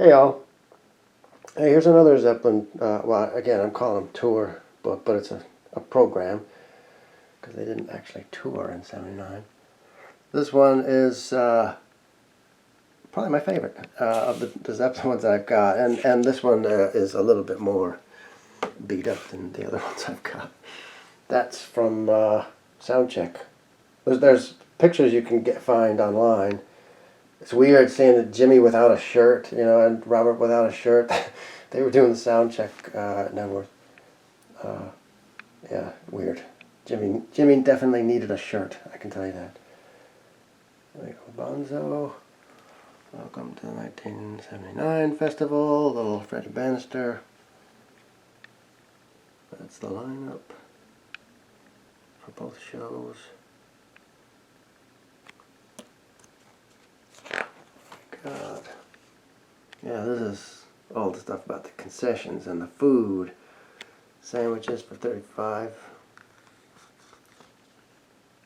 Hey y'all. Hey, here's another Zeppelin. Well, again, I'm calling them tour book, but it's a program because they didn't actually tour in '79. This one is probably my favorite of the Zeppelin ones I've got, and this one is a little bit more beat up than the other ones I've got. That's from Soundcheck. There's pictures you can find online. It's weird seeing Jimmy without a shirt, and Robert without a shirt. They were doing the sound check at Knebworth. Yeah, weird. Jimmy definitely needed a shirt, I can tell you that. There we go, Bonzo. Welcome to the 1979 festival. Little Freddie Bannister. That's the lineup for both shows. God. Yeah, this is all the stuff about the concessions and the food. Sandwiches for $35.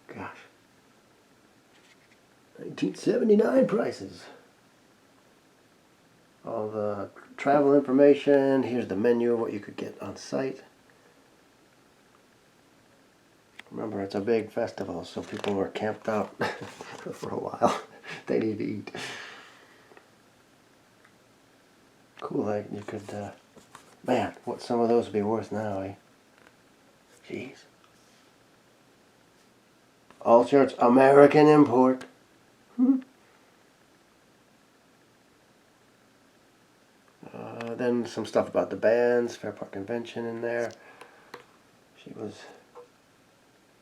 Gosh. 1979 prices. All the travel information. Here's the menu of what you could get on site. Remember, it's a big festival, so people were camped out for a while. They need to eat. Cool, you could, man, what some of those would be worth now, eh? Jeez. All shirts, American import. Then some stuff about the bands, Fair Park Convention in there. She was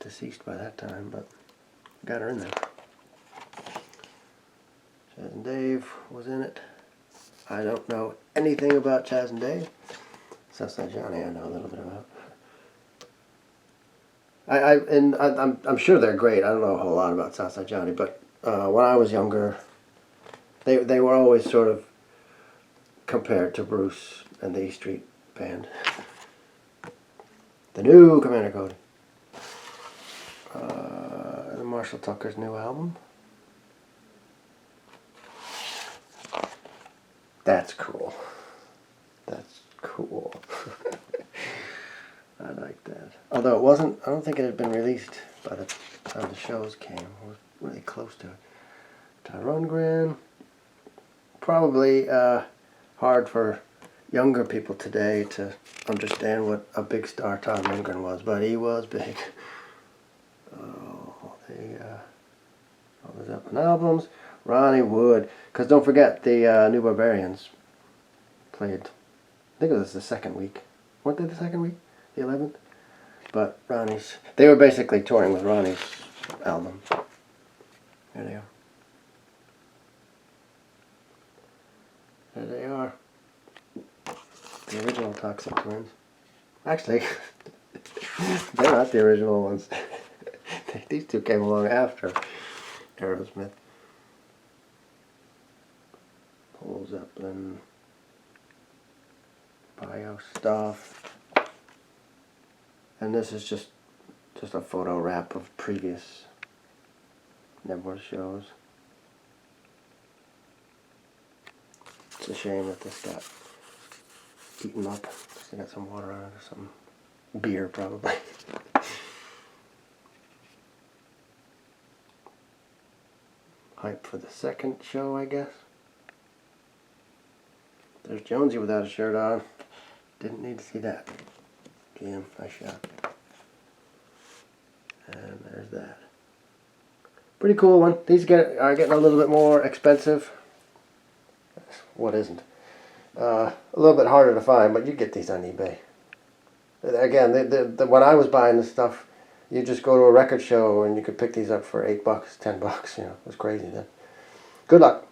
deceased by that time, but got her in there. Chaz and Dave was in it. I don't know anything about Chaz and Dave. Southside Johnny I know a little bit about. I'm sure they're great. I don't know a whole lot about Southside Johnny, but when I was younger, they were always sort of compared to Bruce and the E Street Band. The new Commander Cody. Marshall Tucker's new album. That's cool. That's cool. I like that. Although it wasn't, I don't think it had been released by the time the shows came. It was really close to it. Tyrone Grin. Probably hard for younger people today to understand what a big star Todd Lundgren was, but he was big. All the Zeppelin albums. Ronnie Wood. Because don't forget, the New Barbarians played, I think it was the second week. Weren't they the second week? The 11th? But Ronnie's, they were basically touring with Ronnie's album. There they are. There they are. The original Toxic Twins. Actually, they're not the original ones. These two came along after Aerosmith. Paul Zeppelin. Bio stuff. And this is just a photo wrap of previous Knebworth shows. It's a shame that this got eaten up. Still got some water on it or some beer probably. Hype for the second show, I guess. There's Jonesy without a shirt on. Didn't need to see that. Jim, nice shot. And there's that. Pretty cool one. These are getting a little bit more expensive. What isn't? A little bit harder to find, but you get these on eBay. Again, when I was buying this stuff, you just go to a record show and you could pick these up for $8, $10. It was crazy then. Good luck.